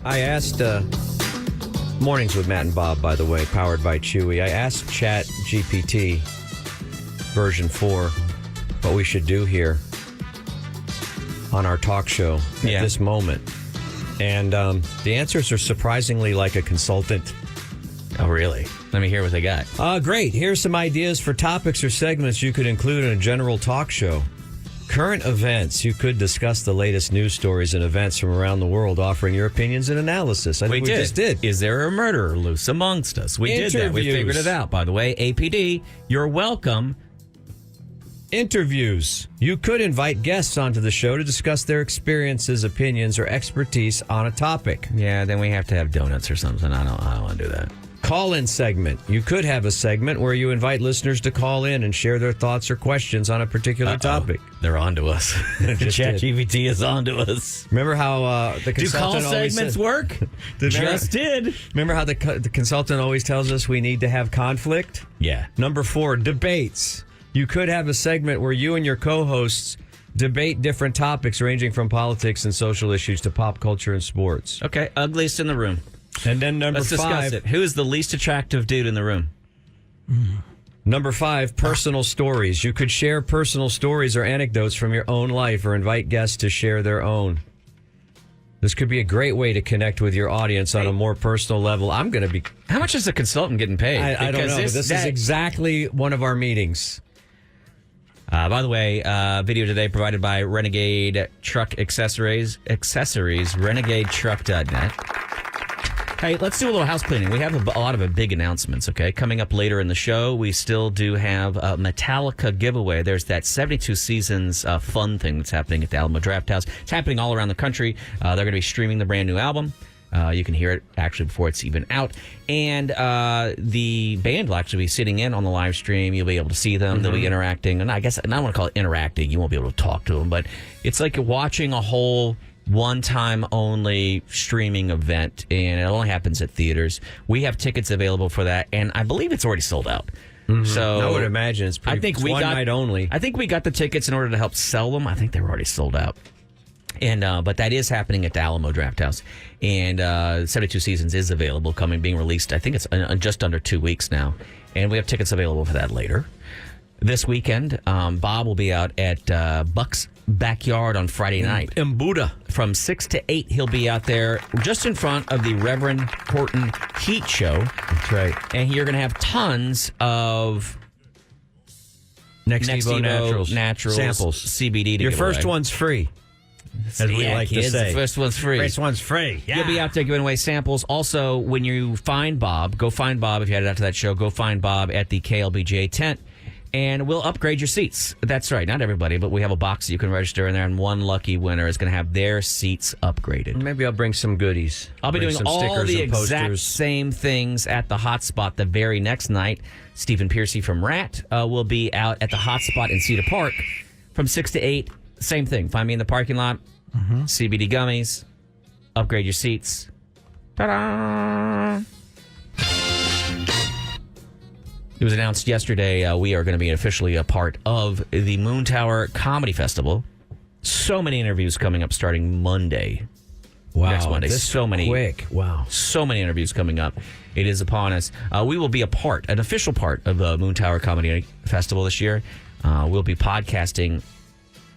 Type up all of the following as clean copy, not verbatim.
I asked, Mornings with Matt and Bob, by the way, powered by Chewy. I asked Chat GPT version 4 what we should do here on our talk show at this moment. And the answers are surprisingly like a consultant. Oh, really? Let me hear what they got. Great. Here's some ideas for topics or segments you could include in a general talk show. Current events. You could discuss the latest news stories and events from around the world, offering your opinions and analysis. I think we just did. Is there a murderer loose amongst us? We did that. We figured it out. By the way, APD, you're welcome. Interviews. You could invite guests onto the show to discuss their experiences, opinions, or expertise on a topic. Yeah, then we have to have donuts or something. I don't want to do that. Call-in segment. You could have a segment where you invite listeners to call in and share their thoughts or questions on a particular topic. They're on to us. ChatGPT is on to us. Remember how the consultant Do call segments work? Did. Remember how the consultant always tells us we need to have conflict? Yeah. Number 4, debates. You could have a segment where you and your co-hosts debate different topics ranging from politics and social issues to pop culture and sports. Okay, ugliest in the room. And then Let's discuss it. Who is the least attractive dude in the room? Number 5, personal stories. You could share personal stories or anecdotes from your own life or invite guests to share their own. This could be a great way to connect with your audience on a more personal level. I'm going to be... How much is a consultant getting paid? I don't know. This is exactly one of our meetings. By the way, video today provided by Renegade Truck Accessories, renegadetruck.net. Hey, let's do a little house cleaning. We have a lot of big announcements, okay? Coming up later in the show, we still do have a Metallica giveaway. There's that 72 Seasons fun thing that's happening at the Alamo Draft House. It's happening all around the country. They're going to be streaming the brand new album. You can hear it actually before it's even out. And the band will actually be sitting in on the live stream. You'll be able to see them. They'll be interacting. And I guess I don't want to call it interacting. You won't be able to talk to them. But it's like watching a whole one-time only streaming event. And it only happens at theaters. We have tickets available for that. And I believe it's already sold out. So I would imagine it's one night only. I think we got the tickets in order to help sell them. I think they were already sold out. And but that is happening at the Alamo Draft House, and 72 Seasons is available, being released. I think it's just under 2 weeks now, and we have tickets available for that later this weekend. Bob will be out at Buck's Backyard on Friday night in Buddha from 6 to 8. He'll be out there just in front of the Reverend Horton Heat Show. That's right, and you're going to have tons of Next Evo Naturals samples, CBD. Your first one's free. As we like to say. The first one's free. First one's free. Yeah. You'll be out there giving away samples. Also, when you find Bob, go find Bob. If you headed out to that show, go find Bob at the KLBJ tent, and we'll upgrade your seats. That's right. Not everybody, but we have a box that you can register in there, and one lucky winner is going to have their seats upgraded. Maybe I'll bring some goodies. I'll be doing all the exact same things at the Hotspot the very next night. Stephen Piercy from Rat will be out at the Hotspot in Cedar Park from 6 to 8. Same thing. Find me in the parking lot. CBD gummies. Upgrade your seats. Ta-da! It was announced yesterday we are going to be officially a part of the Moon Tower Comedy Festival. So many interviews coming up starting Monday. Wow. Next Monday. So many. Quick. Wow. So many interviews coming up. It is upon us. We will be an official part of the Moon Tower Comedy Festival this year. We'll be podcasting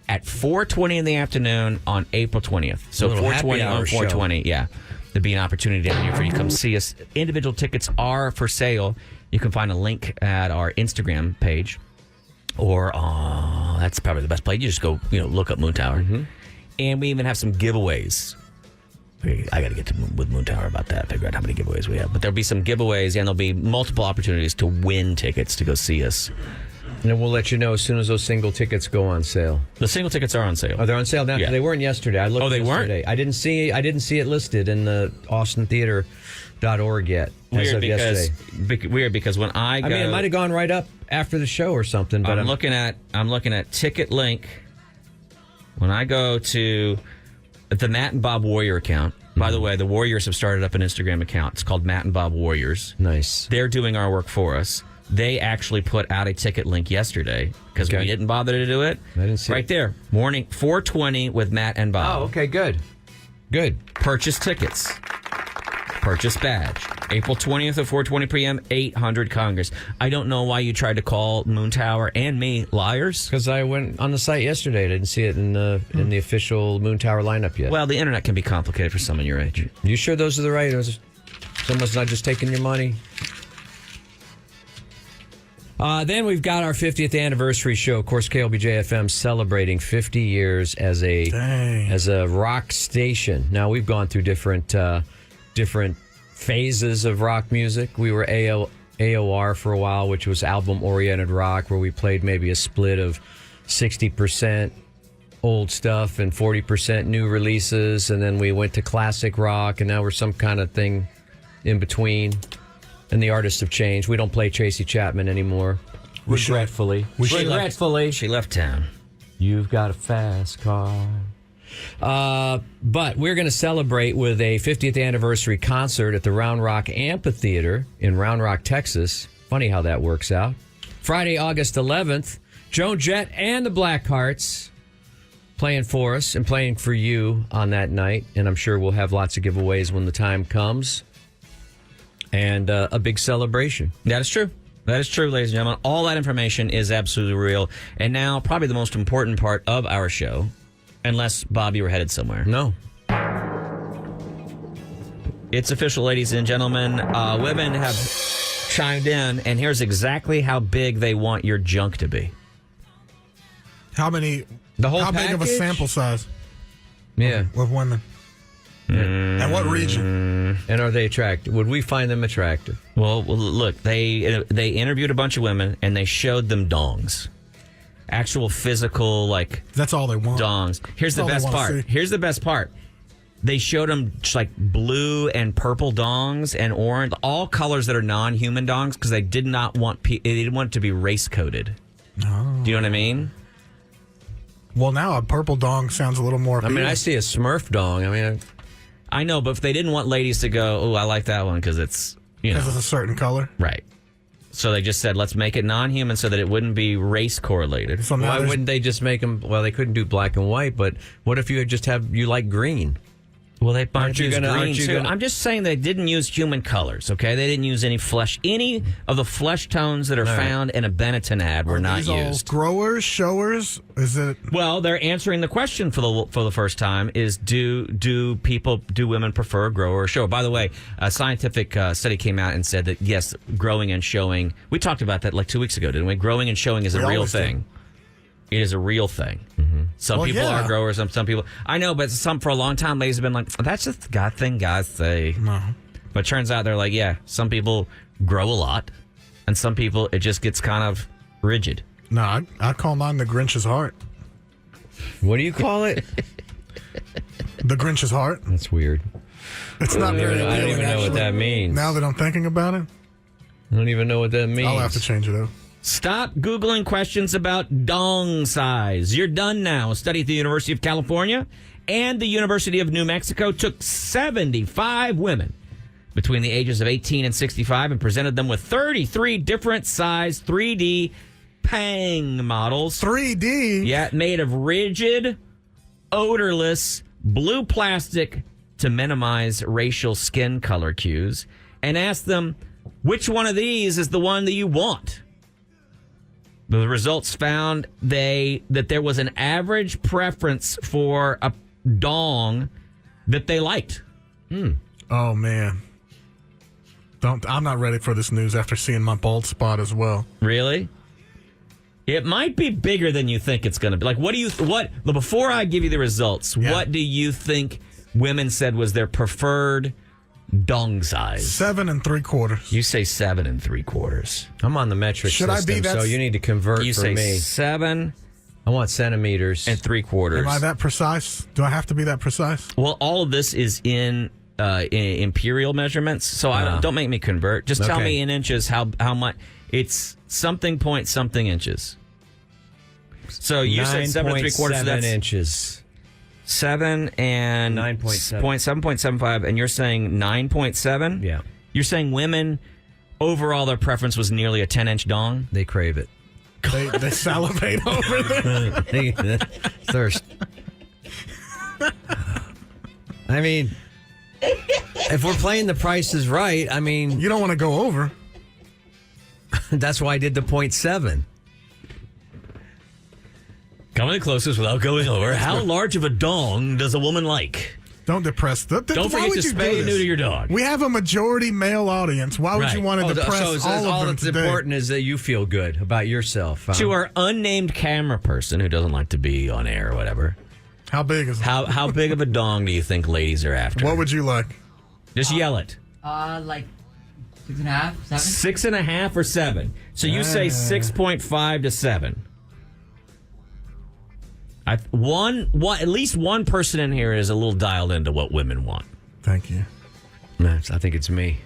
at 4:20 in the afternoon on April 20th. So 4:20 on 4:20. Yeah. There'll be an opportunity down here for you to come see us. Individual tickets are for sale. You can find a link at our Instagram page. Or, that's probably the best place. You just go, look up Moon Tower. And we even have some giveaways. I got to get with Moon Tower about that, figure out how many giveaways we have. But there'll be some giveaways, and there'll be multiple opportunities to win tickets to go see us. And then we'll let you know as soon as those single tickets go on sale. The single tickets are on sale. Oh, they're on sale now? Yeah. They weren't yesterday. I looked. Oh, they yesterday. weren't? I didn't see it listed in the AustinTheater.org yet. Weird because when I go, it might have gone right up after the show or something. But I'm looking at Ticket Link. When I go to the Matt and Bob Warrior account. By the way, the Warriors have started up an Instagram account. It's called Matt and Bob Warriors. Nice. They're doing our work for us. They actually put out a ticket link yesterday because we didn't bother to do it. I didn't see it. Right there. Morning, 4:20 with Matt and Bob. Oh, okay, good. Good. Purchase tickets. Purchase badge. April 20th at 4:20 p.m., 800 Congress. I don't know why you tried to call Moon Tower and me liars. Because I went on the site yesterday. I didn't see it in the official Moon Tower lineup yet. Well, the internet can be complicated for someone your age. You sure those are the right? Someone's not just taking your money? Then we've got our 50th anniversary show. Of course, KLBJ FM celebrating 50 years as a rock station. Now, we've gone through different phases of rock music. We were AOR for a while, which was album-oriented rock, where we played maybe a split of 60% old stuff and 40% new releases. And then we went to classic rock, and now we're some kind of thing in between. And the artists have changed. We don't play Tracy Chapman anymore. Regretfully. She left town. You've got a fast car. But we're going to celebrate with a 50th anniversary concert at the Round Rock Amphitheater in Round Rock, Texas. Funny how that works out. Friday, August 11th, Joan Jett and the Blackhearts playing for us and playing for you on that night. And I'm sure we'll have lots of giveaways when the time comes. And a big celebration. That is true. That is true, ladies and gentlemen. All that information is absolutely real. And now, probably the most important part of our show, unless, Bob, you were headed somewhere. No. It's official, ladies and gentlemen. Women have chimed in, and here's exactly how big they want your junk to be. How many? The whole How big of a package? sample size? Yeah. Of women. And what region? And are they attractive? Would we find them attractive? Well, look, they interviewed a bunch of women, and they showed them dongs. Actual physical, like... That's all they want. Dongs. Here's the That's best all they wanna part. see. Here's the best part. They showed them just like blue and purple dongs and orange, all colors that are non-human dongs, because they did not want they didn't want it to be race coded. Oh. Do you know what I mean? Well, now a purple dong sounds a little more I mean, appealing. I see a Smurf dong. I mean, I know, but if they didn't want ladies to go, oh, I like that one because it's, you know. Because it's a certain color. Right. So they just said, let's make it non-human so that it wouldn't be race correlated. So now why there's- wouldn't they just make them? Well, they couldn't do black and white, but what if you just you like green? Well, they might Aren't you use gonna- green aren't you too. gonna- I'm just saying they didn't use human colors, okay? They didn't use any of the flesh tones that are All right. found in a Benetton ad were Are not these all used. growers, showers? Is it? Well, they're answering the question for the first time: is do women prefer a grower or shower? By the way, a scientific study came out and said that yes, growing and showing. We talked about that like 2 weeks ago, didn't we? Growing and showing is a We real always do. thing. It is a real thing. Some Well, people yeah. are growers, some people. I know, but for a long time, ladies have been like, that's just the thing guys say. No. But it turns out they're like, yeah, some people grow a lot, and some people it just gets kind of rigid. No, I call mine the Grinch's heart. What do you call it? The Grinch's heart. That's weird. It's not very I don't appealing, even know what actually. that means. Now that I'm thinking about it, I don't even know what that means. I'll have to change it up. Stop Googling questions about dong size. You're done now. A study at the University of California and the University of New Mexico took 75 women between the ages of 18 and 65 and presented them with 33 different size 3D Pang models. 3D? Yeah, made of rigid, odorless, blue plastic to minimize racial skin color cues, and asked them, which one of these is the one that you want? The results found that there was an average preference for a dong that they liked. Oh, man. I'm not ready for this news after seeing my bald spot as well. Really? It might be bigger than you think it's going to be. Like, before I give you the results, Yeah. what do you think women said was their preferred dong size? 7 3/4. You say 7 3/4. I'm on the metric Should I system, be that- so you need to convert You for say me. 7 I want centimeters. 3/4. Am I that precise? Do I have to be that precise? Well, all of this is in imperial measurements, so don't make me convert. Just tell Okay. me in inches how much. It's something point something inches. So you said 7 3/4. So 9.7 that's inches. 7 and 9.7. 7.75, and you're saying 9.7. Yeah. You're saying women overall their preference was nearly a 10-inch dong. They crave it. They salivate over there. Thirst. I mean, If we're playing the Price is Right, I mean, You don't want to go over. that's why I did the 0.7. Coming the closest without going over. How large of a dong does a woman like? Don't depress. Don't Why forget would to you do spay and this? neuter your dog. We have a majority male audience. Why would Right. you want to depress all of them that's today? important is that you feel good about yourself. To our unnamed camera person who doesn't like to be on air or whatever, How big is it? how big of a dong do you think ladies are after? What would you like? Just yell it. Like 6.5, 7. 6.5 or 7. So you say 6.5 to 7. At least one person in here is a little dialed into what women want. Thank you. I think it's me.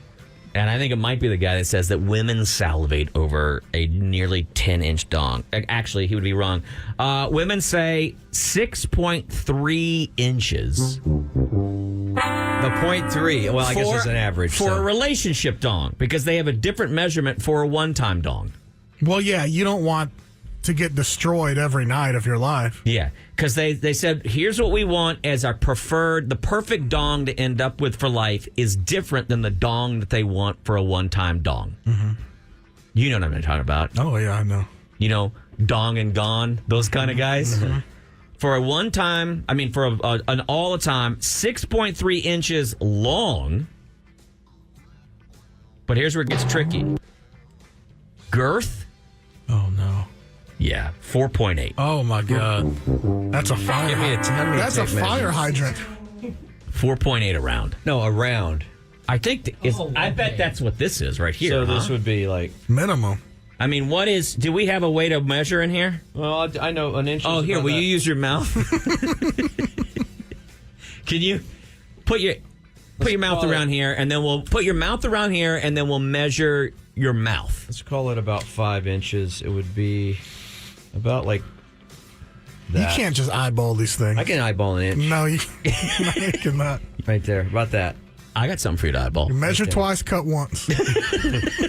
And I think it might be the guy that says that women salivate over a nearly 10-inch dong. Actually, he would be wrong. Women say 6.3 inches. The 0.3. Well, I guess it's an average. For a relationship dong, because they have a different measurement for a one-time dong. Well, yeah, you don't want to get destroyed every night of your life. Yeah, because they said, here's what we want as our the perfect dong to end up with for life is different than the dong that they want for a one-time dong. Mm-hmm. You know what I'm talking about. Oh, yeah, I know. You know, dong and gone, those kind of guys. Mm-hmm. For a one-time, for an all-the-time, 6.3 inches long. But here's where it gets tricky. Girth? Oh, no. Yeah, 4.8. Oh, my God. That's a fire. Give me a That's a fire hydrant. 4.8 around. No, around. I think I bet that's what this is right here. So this would be like. Minimum. Do we have a way to measure in here? Well, I know an inch. Oh, here, will you use your mouth? Can you put your mouth around here, and then we'll put your mouth around here, and then we'll measure your mouth. Let's call it about 5 inches. It would be about like that. You can't just eyeball these things. I can eyeball an inch. No, you cannot. Right there. About that. I got something for you to eyeball. You measure Okay. twice, cut once.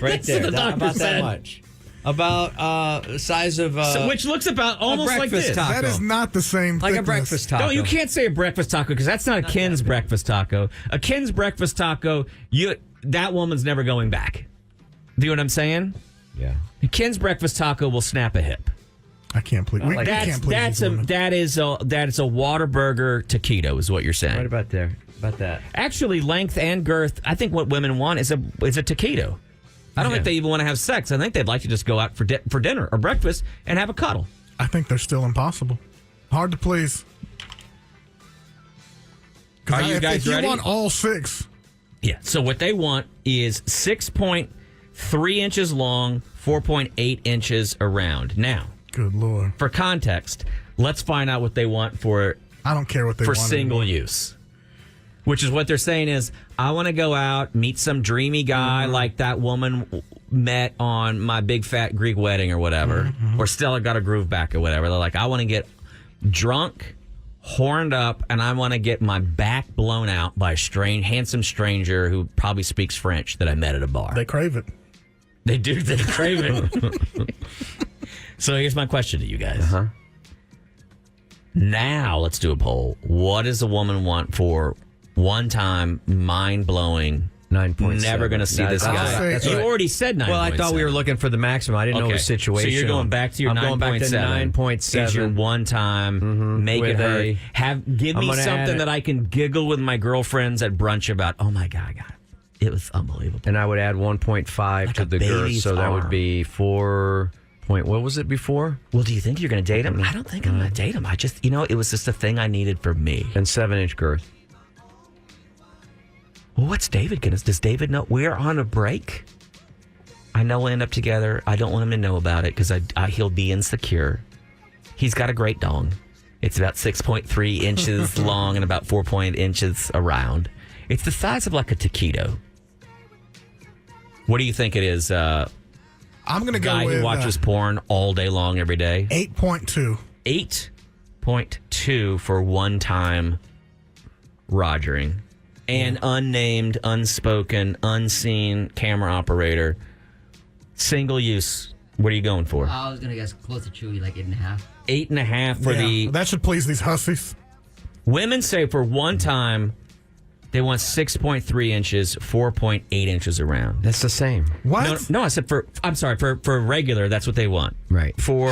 Right there. the doctor about said. that much. About the size of Which looks about almost like breakfast this. taco. That is not the same like a thickness. breakfast taco. No, you can't say a breakfast taco because that's not a Ken's breakfast taco. A Ken's breakfast taco, that woman's never going back. Do you know what I'm saying? Yeah. A Ken's breakfast taco will snap a hip. I can't please. We can't please these women. That is a Whataburger taquito is what you're saying. Right about there. About that. Actually, length and girth. I think what women want is a taquito. I don't think they even want to have sex. I think they'd like to just go out for dinner or breakfast and have a cuddle. I think they're still impossible. Hard to please. Are you guys if ready? You want all 6. Yeah. So what they want is 6.3 inches long, 4.8 inches around. Now, Good Lord. for context, let's find out what they want for I don't care what they want. single use. Which is what they're saying is, I want to go out, meet some dreamy guy like that woman met on my big fat Greek wedding or whatever, or Stella Got a Groove Back or whatever. They're like, I want to get drunk, horned up, and I want to get my back blown out by a handsome stranger who probably speaks French that I met at a bar. They crave it. They do. They crave it. So here's my question to you guys. Uh-huh. Now let's do a poll. What does a woman want for one time, mind-blowing, 9.7. never going to see this I'll guy? say- That's You right. already said 9.7. Well, I thought we were looking for the maximum. I didn't know it was situational. So you're going back to your I'm 9.7. going back to 9.7. Is your one time, make With it hurt. a- Give I'm me gonna add something it. that I can giggle with my girlfriends at brunch about. Oh my God, it was unbelievable. And I would add 1.5 Like to a the girth, baby's so that arm. would be 4. What was it before? Well, do you think you're going to date him? I don't think I'm going to date him. I just, it was just a thing I needed for me. And 7-inch girth. Well, what's David going to? Does David know? We're on a break. I know we'll end up together. I don't want him to know about it because he'll be insecure. He's got a great dong. It's about 6.3 inches long and about 4.8 inches around. It's the size of like a taquito. What do you think it is? I'm going to go Guy with who watches porn all day long every day. 8.2. 8.2 for one time rogering. And unnamed, unspoken, unseen camera operator. Single use. What are you going for? I was gonna guess close to Chewy, like 8.5. 8.5 for Yeah, the that should please these hussies. women say for one time They want 6.3 inches, 4.8 inches around. That's the same. What? No, I said for regular, that's what they want. Right. For,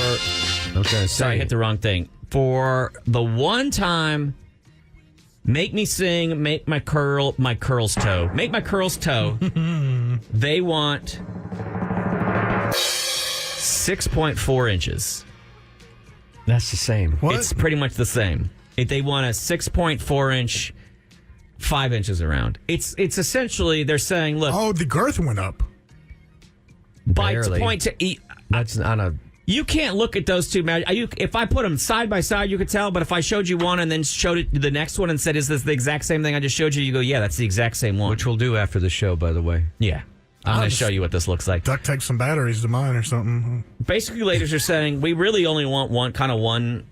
Okay. sorry, I hit the wrong thing. For the one time, make me sing, make my curls toe. Make my curls toe. They want 6.4 inches. That's the same. What? It's pretty much the same. If they want a 6.4 inch, 5 inches around. It's essentially, they're saying, look, Oh, the girth went up. by barely. point to eat. That's on a. You can't look at those two. If I put them side by side, you could tell. But if I showed you one and then showed it the next one and said, "Is this the exact same thing I just showed you?" You go, "Yeah, that's the exact same one." Which we'll do after the show, by the way. Yeah, I'm I'll going to just show you what this looks like. Duct tape some batteries to mine or something. Basically, ladies are saying we really only want one. The One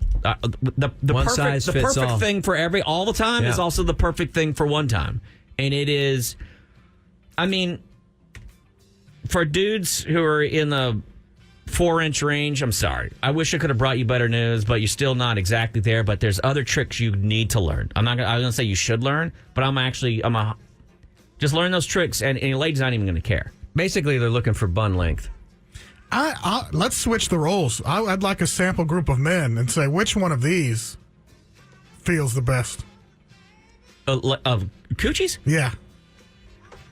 perfect, size the fits perfect all. thing for all the time is Yeah. also the perfect thing for one time, and it is. I mean, for dudes who are in the 4-inch range, I'm sorry. I wish I could have brought you better news, but you're still not exactly there. But there's other tricks you need to learn. I was gonna say you should learn, but just learn those tricks, and your lady's not even gonna care. Basically, they're looking for bun length. Let's switch the roles. I'd like a sample group of men and say which one of these feels the best. Of coochies? Yeah.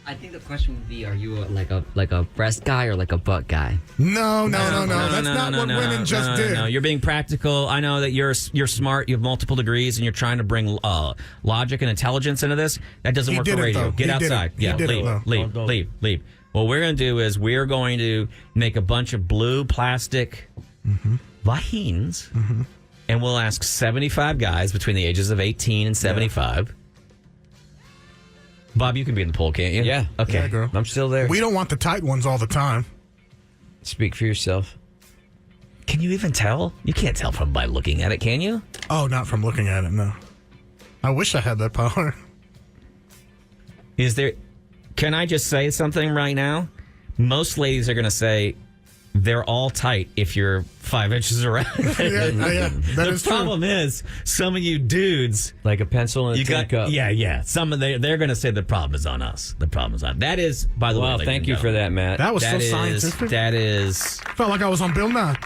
I think the question would be: are you like a breast guy or like a butt guy? No. That's not what women just did. No, you're being practical. I know that you're smart. You have multiple degrees, and you're trying to bring logic and intelligence into this. That doesn't He work did for it, radio. though. Get He did outside. it. He Yeah, did it, leave. What we're going to do is we're going to make a bunch of blue plastic vagines, and we'll ask 75 guys between the ages of 18 and 75. Bob, you can be in the poll, can't you? Yeah. Okay. Yeah, girl. I'm still there. We don't want the tight ones all the time. Speak for yourself. Can you even tell? You can't tell from by looking at it, can you? Oh, not from looking at it, no. I wish I had that power. Can I just say something right now? Most ladies are going to say they're all tight if you're 5 inches around. Yeah, that is The problem is, some of you dudes, Like a pencil and a tin cup. yeah. Some of they're going to say the problem is on us. The problem is on. That is, by the way. Well, ladies thank and you for gentlemen, that, Matt. That was so That is scientific. that is. Felt like I was on Bill Nye.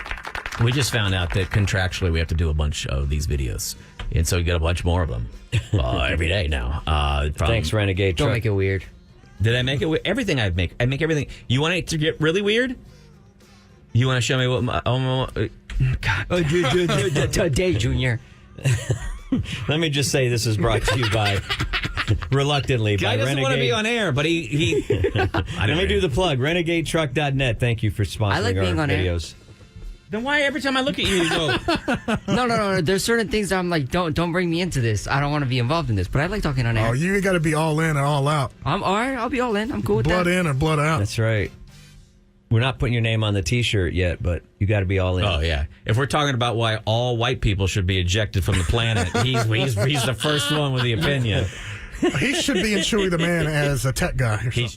We just found out that contractually we have to do a bunch of these videos, and so we get a bunch more of them every day now. Thanks, Renegade Don't Truck. make it weird. Did I make it? Everything I make everything. You want it to get really weird? You want to show me what my God. Today, Junior. Let me just say this is brought to you by, reluctantly, by Guy doesn't Renegade. want to be on air, but he Let me do the plug. RenegadeTruck.net. Thank you for sponsoring I like being our on air. videos. Then why every time I look at you, you go, No. There's certain things that I'm like, don't bring me into this. I don't want to be involved in this. But I like talking on air. Oh, you ain't got to be all in or all out. I'm all right. I'll be all in. I'm cool with Blood that. in or blood out. That's right. We're not putting your name on the T-shirt yet, but you got to be all in. oh yeah. If we're talking about why all white people should be ejected from the planet, he's the first one with the opinion. He should be in Chewy the Man as a tech guy or something.